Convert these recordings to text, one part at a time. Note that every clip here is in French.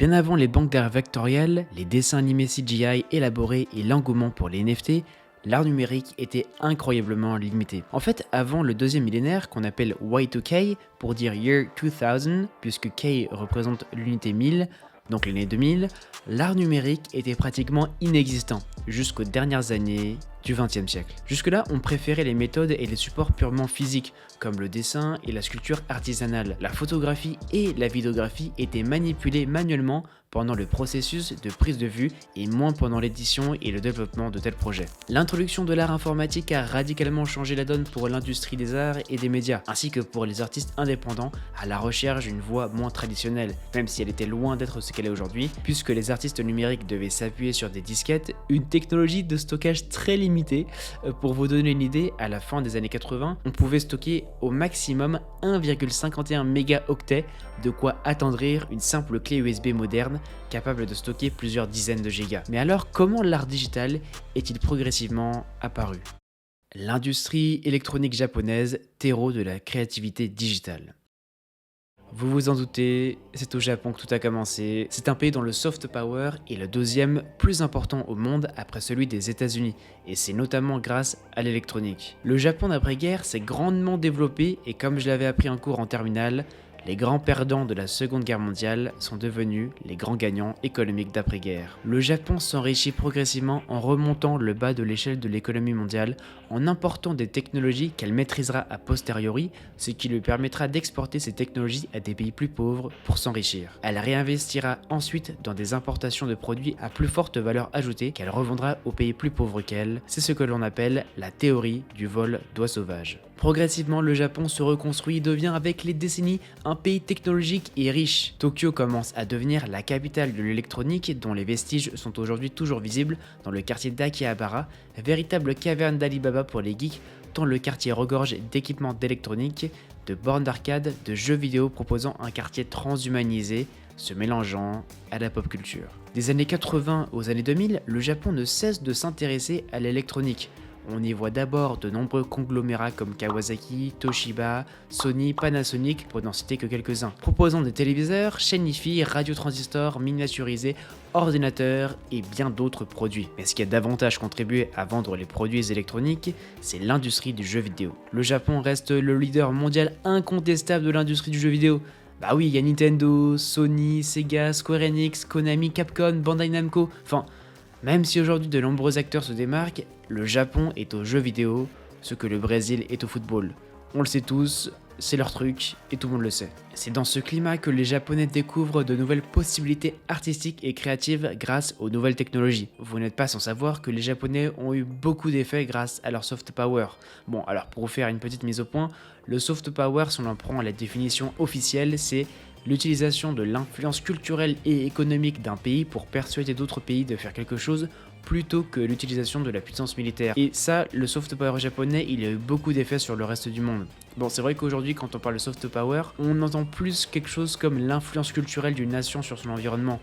Bien avant les banques d'art vectorielles, les dessins animés CGI élaborés et l'engouement pour les NFT, l'art numérique était incroyablement limité. En fait, avant le deuxième millénaire, qu'on appelle Y2K, pour dire Year 2000, puisque K représente l'unité 1000, donc l'année 2000, l'art numérique était pratiquement inexistant jusqu'aux dernières années du XXe siècle. Jusque-là, on préférait les méthodes et les supports purement physiques, comme le dessin et la sculpture artisanale. La photographie et la vidéographie étaient manipulées manuellement pendant le processus de prise de vue et moins pendant l'édition et le développement de tels projets. L'introduction de l'art informatique a radicalement changé la donne pour l'industrie des arts et des médias, ainsi que pour les artistes indépendants à la recherche d'une voie moins traditionnelle, même si elle était loin d'être ce qu'elle est aujourd'hui, puisque les artistes numériques devaient s'appuyer sur des disquettes, une technologie de stockage très limitée. Pour vous donner une idée, à la fin des années 80, on pouvait stocker au maximum 1,51 mégaoctets, de quoi attendrir une simple clé USB moderne capable de stocker plusieurs dizaines de gigas. Mais alors, comment l'art digital est-il progressivement apparu ? L'industrie électronique japonaise, terreau de la créativité digitale. Vous vous en doutez, c'est au Japon que tout a commencé. C'est un pays dont le soft power est le deuxième plus important au monde après celui des États-Unis, et c'est notamment grâce à l'électronique. Le Japon d'après-guerre s'est grandement développé et comme je l'avais appris en cours en terminale, les grands perdants de la Seconde Guerre mondiale sont devenus les grands gagnants économiques d'après-guerre. Le Japon s'enrichit progressivement en remontant le bas de l'échelle de l'économie mondiale, en important des technologies qu'elle maîtrisera a posteriori, ce qui lui permettra d'exporter ces technologies à des pays plus pauvres pour s'enrichir. Elle réinvestira ensuite dans des importations de produits à plus forte valeur ajoutée qu'elle revendra aux pays plus pauvres qu'elle. C'est ce que l'on appelle la théorie du vol d'oie sauvage. Progressivement, le Japon se reconstruit et devient avec les décennies un pays technologique et riche. Tokyo commence à devenir la capitale de l'électronique dont les vestiges sont aujourd'hui toujours visibles dans le quartier d'Akihabara, véritable caverne d'Alibaba pour les geeks, tant le quartier regorge d'équipements d'électronique, de bornes d'arcade, de jeux vidéo proposant un quartier transhumanisé, se mélangeant à la pop culture. Des années 80 aux années 2000, le Japon ne cesse de s'intéresser à l'électronique. On y voit d'abord de nombreux conglomérats comme Kawasaki, Toshiba, Sony, Panasonic, pour n'en citer que quelques-uns, proposant des téléviseurs, chaînes hi-fi, radiotransistors, miniaturisés, ordinateurs et bien d'autres produits. Mais ce qui a davantage contribué à vendre les produits électroniques, c'est l'industrie du jeu vidéo. Le Japon reste le leader mondial incontestable de l'industrie du jeu vidéo. Bah oui, il y a Nintendo, Sony, Sega, Square Enix, Konami, Capcom, Bandai Namco, enfin... Même si aujourd'hui de nombreux acteurs se démarquent, le Japon est aux jeux vidéo ce que le Brésil est au football. On le sait tous, c'est leur truc et tout le monde le sait. C'est dans ce climat que les Japonais découvrent de nouvelles possibilités artistiques et créatives grâce aux nouvelles technologies. Vous n'êtes pas sans savoir que les Japonais ont eu beaucoup d'effets grâce à leur soft power. Bon, alors pour vous faire une petite mise au point, le soft power, si on en prend la définition officielle, c'est l'utilisation de l'influence culturelle et économique d'un pays pour persuader d'autres pays de faire quelque chose plutôt que l'utilisation de la puissance militaire. Et ça, le soft power japonais, il a eu beaucoup d'effets sur le reste du monde. Bon, c'est vrai qu'aujourd'hui, quand on parle de soft power, on entend plus quelque chose comme l'influence culturelle d'une nation sur son environnement.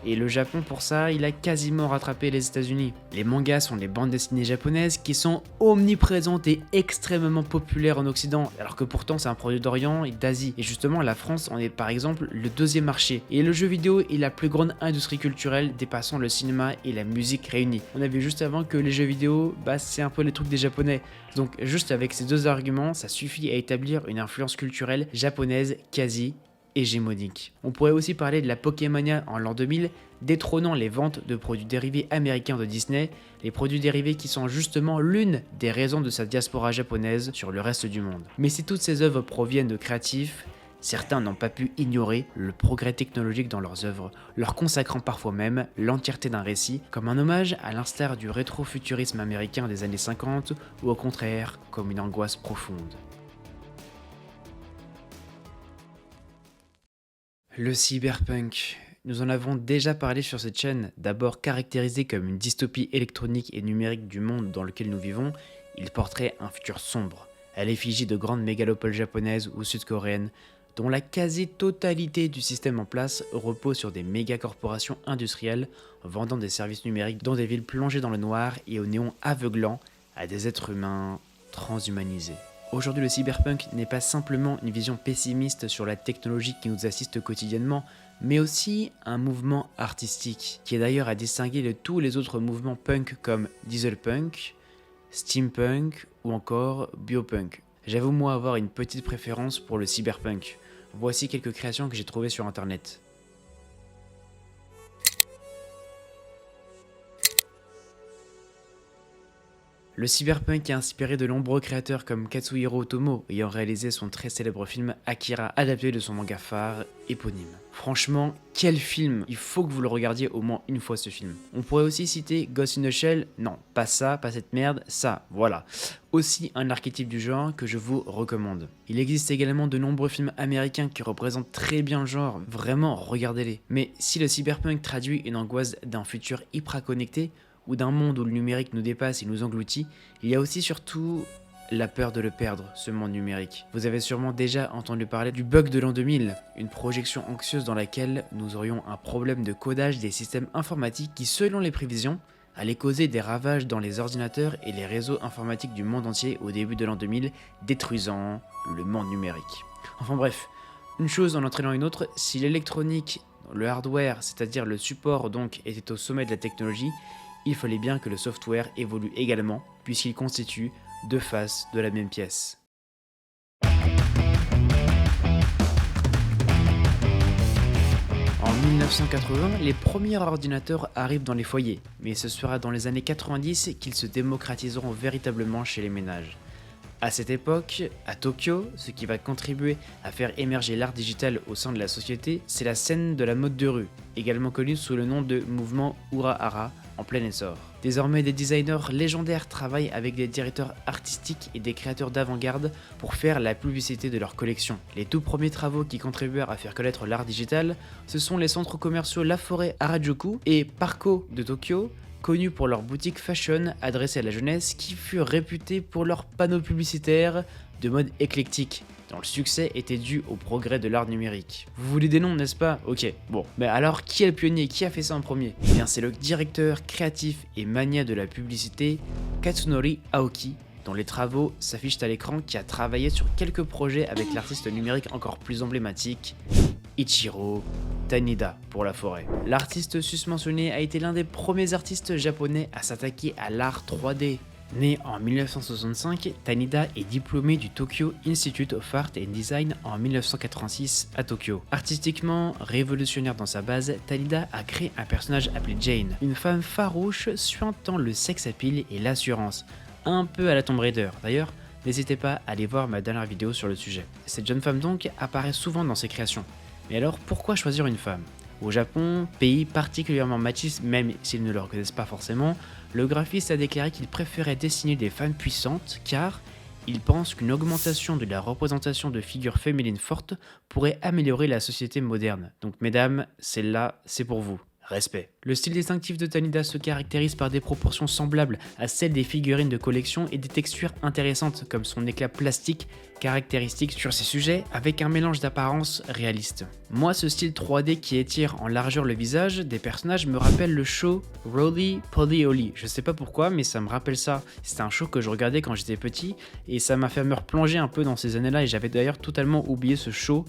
Et le Japon, pour ça, il a quasiment rattrapé les États-Unis. Les mangas sont les bandes dessinées japonaises qui sont omniprésentes et extrêmement populaires en Occident, alors que pourtant c'est un produit d'Orient et d'Asie. Et justement, la France en est par exemple le deuxième marché. Et le jeu vidéo est la plus grande industrie culturelle dépassant le cinéma et la musique réunis. On a vu juste avant que les jeux vidéo, c'est un peu les trucs des Japonais. Donc juste avec ces deux arguments, ça suffit à établir une influence culturelle japonaise quasi hégémonique. On pourrait aussi parler de la Pokémania en l'an 2000, détrônant les ventes de produits dérivés américains de Disney, les produits dérivés qui sont justement l'une des raisons de sa diaspora japonaise sur le reste du monde. Mais si toutes ces œuvres proviennent de créatifs, certains n'ont pas pu ignorer le progrès technologique dans leurs œuvres, leur consacrant parfois même l'entièreté d'un récit, comme un hommage à l'instar du rétrofuturisme américain des années 50, ou au contraire, comme une angoisse profonde. Le cyberpunk. Nous en avons déjà parlé sur cette chaîne, d'abord caractérisé comme une dystopie électronique et numérique du monde dans lequel nous vivons, il porterait un futur sombre, à l'effigie de grandes mégalopoles japonaises ou sud-coréennes, dont la quasi-totalité du système en place repose sur des méga-corporations industrielles vendant des services numériques dans des villes plongées dans le noir et au néon aveuglant à des êtres humains transhumanisés. Aujourd'hui, le cyberpunk n'est pas simplement une vision pessimiste sur la technologie qui nous assiste quotidiennement, mais aussi un mouvement artistique, qui est d'ailleurs à distinguer de tous les autres mouvements punk comme dieselpunk, steampunk ou encore biopunk. J'avoue moi avoir une petite préférence pour le cyberpunk. Voici quelques créations que j'ai trouvées sur internet. Le cyberpunk est inspiré de nombreux créateurs comme Katsuhiro Otomo, ayant réalisé son très célèbre film Akira, adapté de son manga phare éponyme. Franchement, quel film! Il faut que vous le regardiez au moins une fois ce film. On pourrait aussi citer Ghost in the Shell, non, pas ça, pas cette merde, ça, voilà. Aussi un archétype du genre que je vous recommande. Il existe également de nombreux films américains qui représentent très bien le genre, vraiment regardez-les. Mais si le cyberpunk traduit une angoisse d'un futur hyper connecté, ou d'un monde où le numérique nous dépasse et nous engloutit, il y a aussi surtout la peur de le perdre, ce monde numérique. Vous avez sûrement déjà entendu parler du bug de l'an 2000, une projection anxieuse dans laquelle nous aurions un problème de codage des systèmes informatiques qui, selon les prévisions, allait causer des ravages dans les ordinateurs et les réseaux informatiques du monde entier au début de l'an 2000, détruisant le monde numérique. Enfin bref, une chose en entraînant une autre, si l'électronique, le hardware, c'est-à-dire le support donc, était au sommet de la technologie, il fallait bien que le software évolue également, puisqu'il constitue deux faces de la même pièce. En 1980, les premiers ordinateurs arrivent dans les foyers, mais ce sera dans les années 90 qu'ils se démocratiseront véritablement chez les ménages. À cette époque, à Tokyo, ce qui va contribuer à faire émerger l'art digital au sein de la société, c'est la scène de la mode de rue, également connue sous le nom de mouvement Urahara, en plein essor. Désormais, des designers légendaires travaillent avec des directeurs artistiques et des créateurs d'avant-garde pour faire la publicité de leur collection. Les tout premiers travaux qui contribuèrent à faire connaître l'art digital, ce sont les centres commerciaux La Forêt Harajuku et Parco de Tokyo, connus pour leurs boutiques fashion adressées à la jeunesse qui furent réputés pour leurs panneaux publicitaires de mode éclectique, dont le succès était dû au progrès de l'art numérique. Vous voulez des noms, n'est-ce pas? Ok, bon. Mais alors, qui est le pionnier? Qui a fait ça en premier? Eh bien, c'est le directeur créatif et mania de la publicité, Katsunori Aoki, dont les travaux s'affichent à l'écran, qui a travaillé sur quelques projets avec l'artiste numérique encore plus emblématique, Ichiro Tanida pour La Forêt. L'artiste susmentionné a été l'un des premiers artistes japonais à s'attaquer à l'art 3D. Né en 1965, Tanida est diplômé du Tokyo Institute of Art and Design en 1986 à Tokyo. Artistiquement révolutionnaire dans sa base, Tanida a créé un personnage appelé Jane, une femme farouche suintant le sex appeal et l'assurance, un peu à la Tomb Raider. D'ailleurs, n'hésitez pas à aller voir ma dernière vidéo sur le sujet. Cette jeune femme donc apparaît souvent dans ses créations. Mais alors pourquoi choisir une femme? Au Japon, pays particulièrement machiste même s'ils ne le reconnaissent pas forcément, le graphiste a déclaré qu'il préférait dessiner des femmes puissantes car il pense qu'une augmentation de la représentation de figures féminines fortes pourrait améliorer la société moderne. Donc mesdames, celle-là, c'est pour vous. Respect. Le style distinctif de Tanida se caractérise par des proportions semblables à celles des figurines de collection et des textures intéressantes comme son éclat plastique caractéristique sur ces sujets avec un mélange d'apparence réaliste. Moi, ce style 3D qui étire en largeur le visage des personnages me rappelle le show Roly Poly Oly. Je sais pas pourquoi, mais ça me rappelle ça. C'était un show que je regardais quand j'étais petit et ça m'a fait me replonger un peu dans ces années-là et j'avais d'ailleurs totalement oublié ce show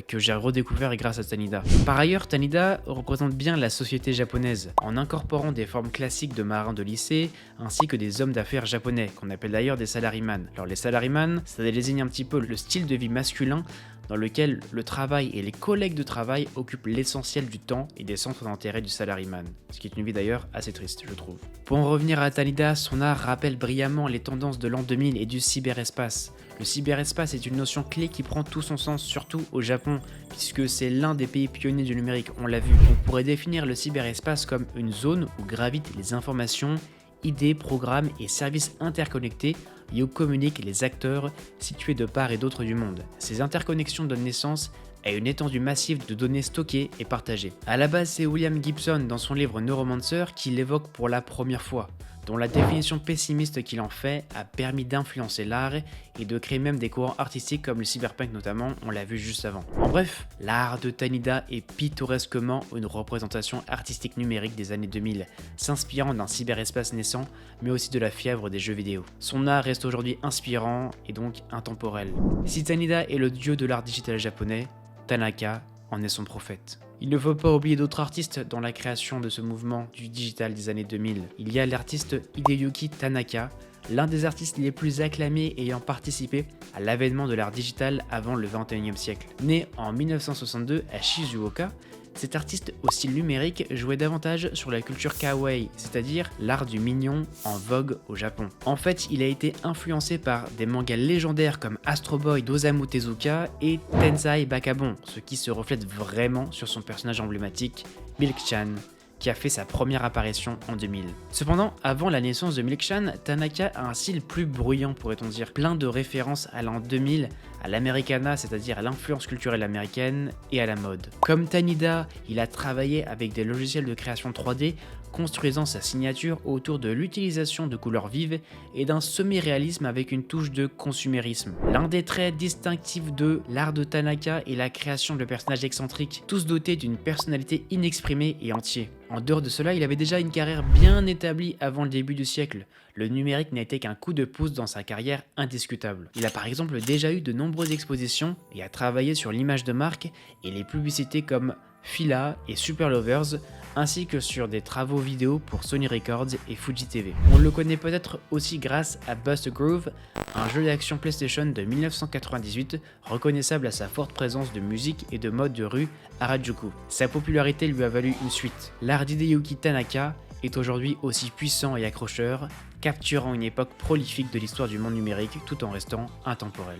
que j'ai redécouvert grâce à Tanida. Par ailleurs, Tanida représente bien la société japonaise en incorporant des formes classiques de marins de lycée ainsi que des hommes d'affaires japonais qu'on appelle d'ailleurs des salaryman. Alors les salaryman, ça désigne un petit peu le style de vie masculin dans lequel le travail et les collègues de travail occupent l'essentiel du temps et des centres d'intérêt du salaryman, ce qui est une vie d'ailleurs assez triste, je trouve. Pour en revenir à Tanida, son art rappelle brillamment les tendances de l'an 2000 et du cyberespace. Le cyberespace est une notion clé qui prend tout son sens, surtout au Japon, puisque c'est l'un des pays pionniers du numérique, on l'a vu. On pourrait définir le cyberespace comme une zone où gravitent les informations, idées, programmes et services interconnectés et où communiquent les acteurs situés de part et d'autre du monde. Ces interconnexions donnent naissance à une étendue massive de données stockées et partagées. À la base, c'est William Gibson dans son livre Neuromancer qui l'évoque pour la première fois. dont la définition pessimiste qu'il en fait a permis d'influencer l'art et de créer même des courants artistiques comme le cyberpunk notamment, on l'a vu juste avant. En bref, l'art de Tanida est pittoresquement une représentation artistique numérique des années 2000, s'inspirant d'un cyberespace naissant, mais aussi de la fièvre des jeux vidéo. Son art reste aujourd'hui inspirant et donc intemporel. Si Tanida est le dieu de l'art digital japonais, Tanaka en est son prophète. Il ne faut pas oublier d'autres artistes dans la création de ce mouvement du digital des années 2000. Il y a l'artiste Hideyuki Tanaka, l'un des artistes les plus acclamés ayant participé à l'avènement de l'art digital avant le 21e siècle. Né en 1962 à Shizuoka, cet artiste au style numérique jouait davantage sur la culture kawaii, c'est-à-dire l'art du mignon en vogue au Japon. En fait, il a été influencé par des mangas légendaires comme Astro Boy d'Osamu Tezuka et Tensai Bakabon, ce qui se reflète vraiment sur son personnage emblématique, Milk-chan, qui a fait sa première apparition en 2000. Cependant, avant la naissance de Milk-chan, Tanaka a un style plus bruyant pourrait-on dire, plein de références à l'an 2000, à l'americana, c'est-à-dire à l'influence culturelle américaine, et à la mode. Comme Tanida, il a travaillé avec des logiciels de création 3D, construisant sa signature autour de l'utilisation de couleurs vives et d'un semi-réalisme avec une touche de consumérisme. L'un des traits distinctifs de l'art de Tanaka est la création de personnages excentriques, tous dotés d'une personnalité inexprimée et entière. En dehors de cela, il avait déjà une carrière bien établie avant le début du siècle. Le numérique n'a été qu'un coup de pouce dans sa carrière indiscutable. Il a par exemple déjà eu de nombreuses expositions et a travaillé sur l'image de marque et les publicités comme Fila et Super Lovers, ainsi que sur des travaux vidéo pour Sony Records et Fuji TV. On le connaît peut-être aussi grâce à Bust a Groove, un jeu d'action PlayStation de 1998, reconnaissable à sa forte présence de musique et de mode de rue Harajuku. Sa popularité lui a valu une suite. L'art d'Hideyuki Tanaka est aujourd'hui aussi puissant et accrocheur, capturant une époque prolifique de l'histoire du monde numérique tout en restant intemporel.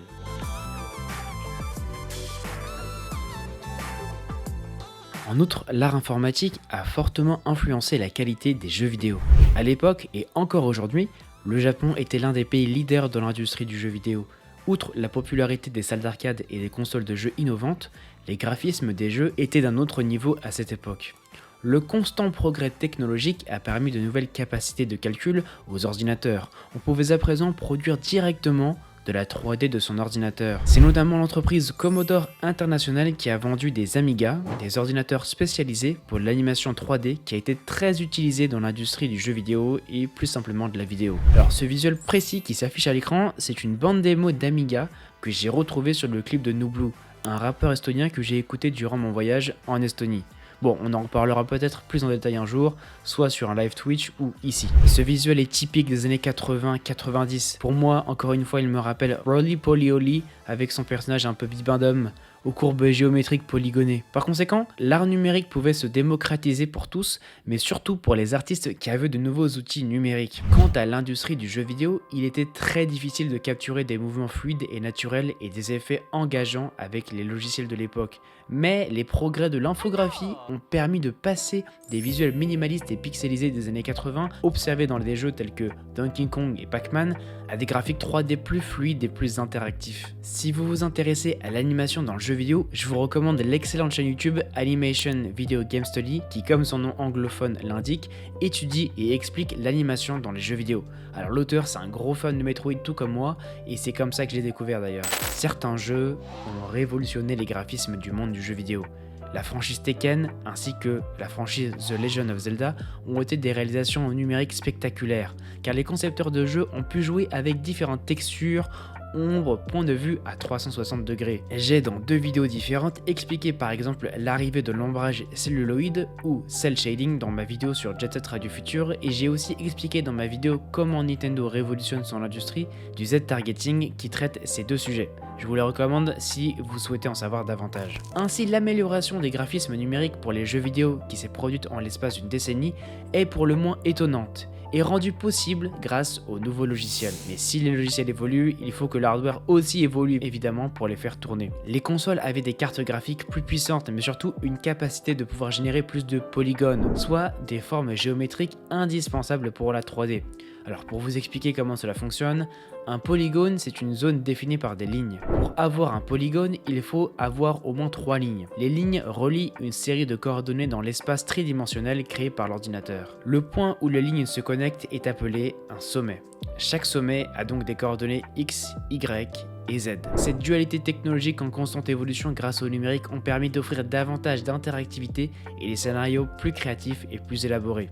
En outre, l'art informatique a fortement influencé la qualité des jeux vidéo. À l'époque, et encore aujourd'hui, le Japon était l'un des pays leaders dans l'industrie du jeu vidéo. Outre la popularité des salles d'arcade et des consoles de jeux innovantes, les graphismes des jeux étaient d'un autre niveau à cette époque. Le constant progrès technologique a permis de nouvelles capacités de calcul aux ordinateurs. On pouvait à présent produire directement de la 3D de son ordinateur. C'est notamment l'entreprise Commodore International qui a vendu des Amiga, des ordinateurs spécialisés pour l'animation 3D qui a été très utilisé dans l'industrie du jeu vidéo et plus simplement de la vidéo. Alors ce visuel précis qui s'affiche à l'écran, c'est une bande démo d'Amiga que j'ai retrouvé sur le clip de Nublu, un rappeur estonien que j'ai écouté durant mon voyage en Estonie. Bon, on en reparlera peut-être plus en détail un jour, soit sur un live Twitch ou ici. Ce visuel est typique des années 80-90. Pour moi, encore une fois, il me rappelle Roly Poly Oly avec son personnage un peu bibendum, aux courbes géométriques polygonées. Par conséquent, l'art numérique pouvait se démocratiser pour tous, mais surtout pour les artistes qui avaient de nouveaux outils numériques. Quant à l'industrie du jeu vidéo, il était très difficile de capturer des mouvements fluides et naturels et des effets engageants avec les logiciels de l'époque. Mais les progrès de l'infographie ont permis de passer des visuels minimalistes et pixelisés des années 80, observés dans des jeux tels que Donkey Kong et Pac-Man, à des graphiques 3D plus fluides et plus interactifs. Si vous vous intéressez à l'animation dans le jeu vidéo, je vous recommande l'excellente chaîne YouTube Animation Video Game Study qui, comme son nom anglophone l'indique, étudie et explique l'animation dans les jeux vidéo. Alors l'auteur, c'est un gros fan de Metroid tout comme moi, et c'est comme ça que je l'ai découvert d'ailleurs. Certains jeux ont révolutionné les graphismes du monde du jeu vidéo. La franchise Tekken ainsi que la franchise The Legend of Zelda ont été des réalisations en numérique spectaculaires, car les concepteurs de jeux ont pu jouer avec différentes textures, ombre, point de vue à 360 degrés. J'ai dans 2 vidéos différentes expliqué par exemple l'arrivée de l'ombrage celluloïde ou cel shading dans ma vidéo sur Jet Set Radio Future, et j'ai aussi expliqué dans ma vidéo comment Nintendo révolutionne son industrie du Z-targeting qui traite ces 2 sujets. Je vous les recommande si vous souhaitez en savoir davantage. Ainsi, l'amélioration des graphismes numériques pour les jeux vidéo qui s'est produite en l'espace d'une décennie est pour le moins étonnante et rendue possible grâce aux nouveaux logiciels. Mais si les logiciels évoluent, il faut que l'hardware aussi évolue évidemment pour les faire tourner. Les consoles avaient des cartes graphiques plus puissantes, mais surtout une capacité de pouvoir générer plus de polygones, soit des formes géométriques indispensables pour la 3D. Alors pour vous expliquer comment cela fonctionne, un polygone c'est une zone définie par des lignes. Pour avoir un polygone, il faut avoir au moins 3 lignes. Les lignes relient une série de coordonnées dans l'espace tridimensionnel créé par l'ordinateur. Le point où les lignes se connectent est appelé un sommet. Chaque sommet a donc des coordonnées X, Y et Z. Cette dualité technologique en constante évolution grâce au numérique ont permis d'offrir davantage d'interactivité et des scénarios plus créatifs et plus élaborés.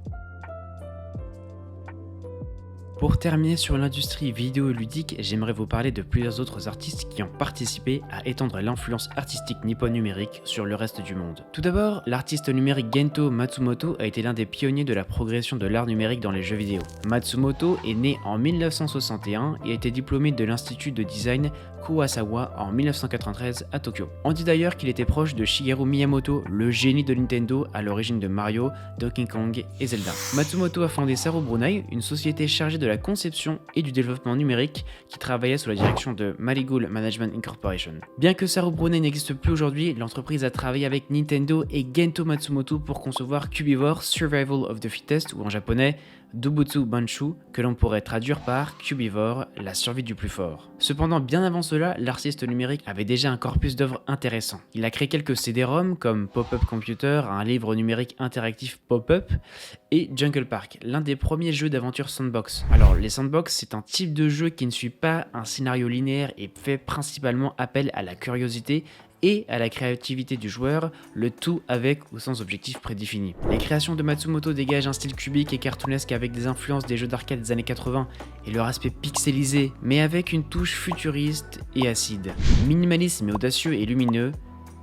Pour terminer sur l'industrie vidéoludique, j'aimerais vous parler de plusieurs autres artistes qui ont participé à étendre l'influence artistique nippon numérique sur le reste du monde. Tout d'abord, l'artiste numérique Gento Matsumoto a été l'un des pionniers de la progression de l'art numérique dans les jeux vidéo. Matsumoto est né en 1961 et a été diplômé de l'Institut de Design Kuwasawa en 1993 à Tokyo. On dit d'ailleurs qu'il était proche de Shigeru Miyamoto, le génie de Nintendo à l'origine de Mario, Donkey Kong et Zelda. Matsumoto a fondé Saru Brunei, une société chargée de la conception et du développement numérique qui travaillait sous la direction de Marigold Management Incorporation. Bien que Saru Brunei n'existe plus aujourd'hui, l'entreprise a travaillé avec Nintendo et Gento Matsumoto pour concevoir Cubivore Survival of the Fittest, ou en japonais Dobutsu Banshu, que l'on pourrait traduire par Cubivore, la survie du plus fort. Cependant, bien avant cela, l'artiste numérique avait déjà un corpus d'œuvres intéressant. Il a créé quelques CD-ROM comme Pop-Up Computer, un livre numérique interactif Pop-Up, et Jungle Park, l'un des premiers jeux d'aventure sandbox. Alors, les sandbox, c'est un type de jeu qui ne suit pas un scénario linéaire et fait principalement appel à la curiosité et à la créativité du joueur, le tout avec ou sans objectif prédéfini. Les créations de Matsumoto dégagent un style cubique et cartoonesque avec des influences des jeux d'arcade des années 80 et leur aspect pixelisé, mais avec une touche futuriste et acide. Minimaliste mais audacieux et lumineux,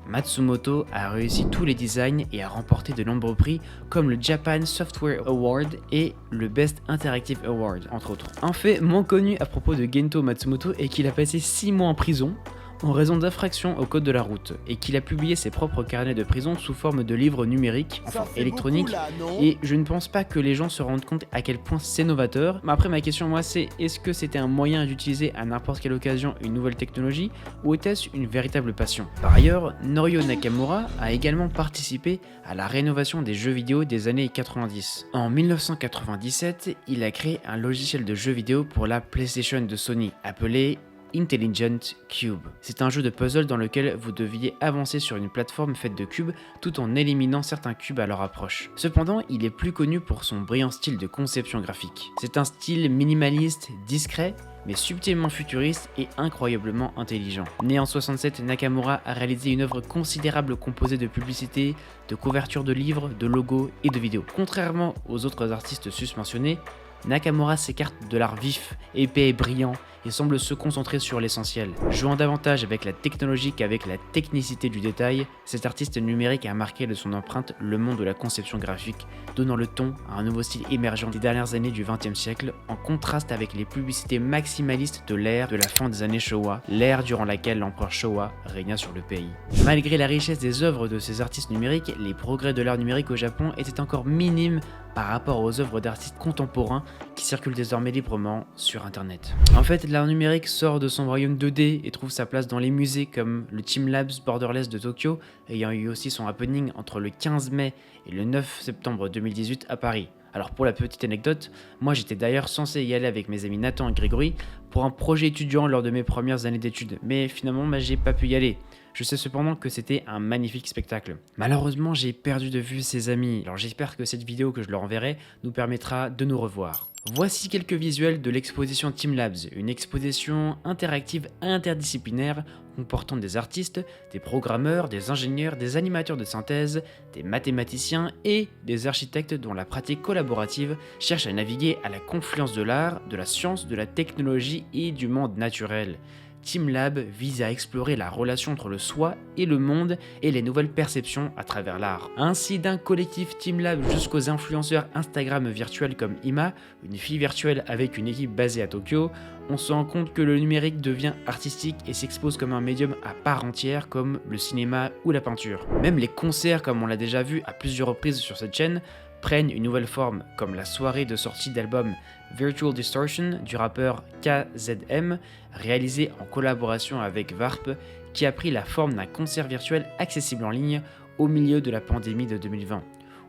Matsumoto a réussi tous les designs et a remporté de nombreux prix comme le Japan Software Award et le Best Interactive Award, entre autres. Un fait moins connu à propos de Gento Matsumoto est qu'il a passé 6 mois en prison en raison d'infractions au code de la route et qu'il a publié ses propres carnets de prison sous forme de livres numériques, enfin électroniques, et je ne pense pas que les gens se rendent compte à quel point c'est novateur. Mais après ma question moi c'est, est-ce que c'était un moyen d'utiliser à n'importe quelle occasion une nouvelle technologie ou était-ce une véritable passion? Par ailleurs, Norio Nakamura a également participé à la rénovation des jeux vidéo des années 90. En 1997, il a créé un logiciel de jeux vidéo pour la PlayStation de Sony appelé Intelligent Cube. C'est un jeu de puzzle dans lequel vous deviez avancer sur une plateforme faite de cubes tout en éliminant certains cubes à leur approche. Cependant, il est plus connu pour son brillant style de conception graphique. C'est un style minimaliste, discret, mais subtilement futuriste et incroyablement intelligent. Né en 67, Nakamura a réalisé une œuvre considérable composée de publicités, de couvertures de livres, de logos et de vidéos. Contrairement aux autres artistes susmentionnés, Nakamura s'écarte de l'art vif, épais et brillant et semble se concentrer sur l'essentiel. Jouant davantage avec la technologie qu'avec la technicité du détail, cet artiste numérique a marqué de son empreinte le monde de la conception graphique, donnant le ton à un nouveau style émergent des dernières années du XXe siècle, en contraste avec les publicités maximalistes de l'ère de la fin des années Showa, l'ère durant laquelle l'empereur Showa régna sur le pays. Malgré la richesse des œuvres de ces artistes numériques, les progrès de l'art numérique au Japon étaient encore minimes par rapport aux œuvres d'artistes contemporains qui circulent désormais librement sur internet. En fait, l'art numérique sort de son royaume 2D et trouve sa place dans les musées comme le Teamlabs Borderless de Tokyo, ayant eu aussi son happening entre le 15 mai et le 9 septembre 2018 à Paris. Alors pour la petite anecdote, moi j'étais d'ailleurs censé y aller avec mes amis Nathan et Grégory pour un projet étudiant lors de mes premières années d'études, mais finalement j'ai pas pu y aller. Je sais cependant que c'était un magnifique spectacle. Malheureusement, j'ai perdu de vue ses amis, alors j'espère que cette vidéo que je leur enverrai nous permettra de nous revoir. Voici quelques visuels de l'exposition Teamlabs, une exposition interactive interdisciplinaire comportant des artistes, des programmeurs, des ingénieurs, des animateurs de synthèse, des mathématiciens et des architectes dont la pratique collaborative cherche à naviguer à la confluence de l'art, de la science, de la technologie et du monde naturel. Teamlab vise à explorer la relation entre le soi et le monde et les nouvelles perceptions à travers l'art. Ainsi, d'un collectif Teamlab jusqu'aux influenceurs Instagram virtuels comme Ima, une fille virtuelle avec une équipe basée à Tokyo, on se rend compte que le numérique devient artistique et s'expose comme un médium à part entière comme le cinéma ou la peinture. Même les concerts, comme on l'a déjà vu à plusieurs reprises sur cette chaîne, prennent une nouvelle forme, comme la soirée de sortie d'album Virtual Distortion du rappeur KZM, réalisé en collaboration avec Varp, qui a pris la forme d'un concert virtuel accessible en ligne au milieu de la pandémie de 2020.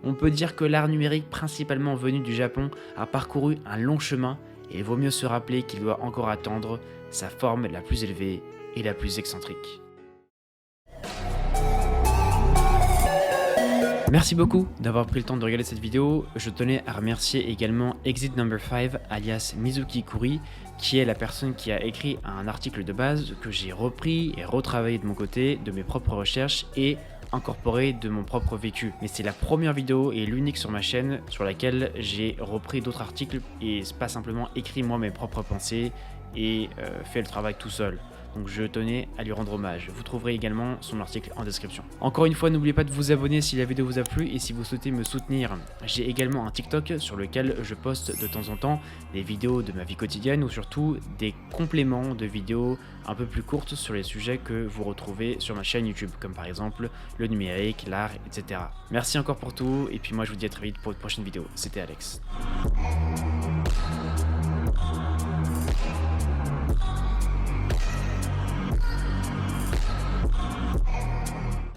On peut dire que l'art numérique principalement venu du Japon a parcouru un long chemin et il vaut mieux se rappeler qu'il doit encore attendre sa forme la plus élevée et la plus excentrique. Merci beaucoup d'avoir pris le temps de regarder cette vidéo. Je tenais à remercier également Exit Number 5 alias Mizuki Kuri, qui est la personne qui a écrit un article de base que j'ai repris et retravaillé de mon côté, de mes propres recherches et incorporé de mon propre vécu. Mais c'est la première vidéo et l'unique sur ma chaîne sur laquelle j'ai repris d'autres articles et pas simplement écrit moi mes propres pensées et fait le travail tout seul. Donc je tenais à lui rendre hommage. Vous trouverez également son article en description. Encore une fois, n'oubliez pas de vous abonner si la vidéo vous a plu et si vous souhaitez me soutenir. J'ai également un TikTok sur lequel je poste de temps en temps des vidéos de ma vie quotidienne ou surtout des compléments de vidéos un peu plus courtes sur les sujets que vous retrouvez sur ma chaîne YouTube, comme par exemple le numérique, l'art, etc. Merci encore pour tout et puis moi je vous dis à très vite pour une prochaine vidéo. C'était Alex.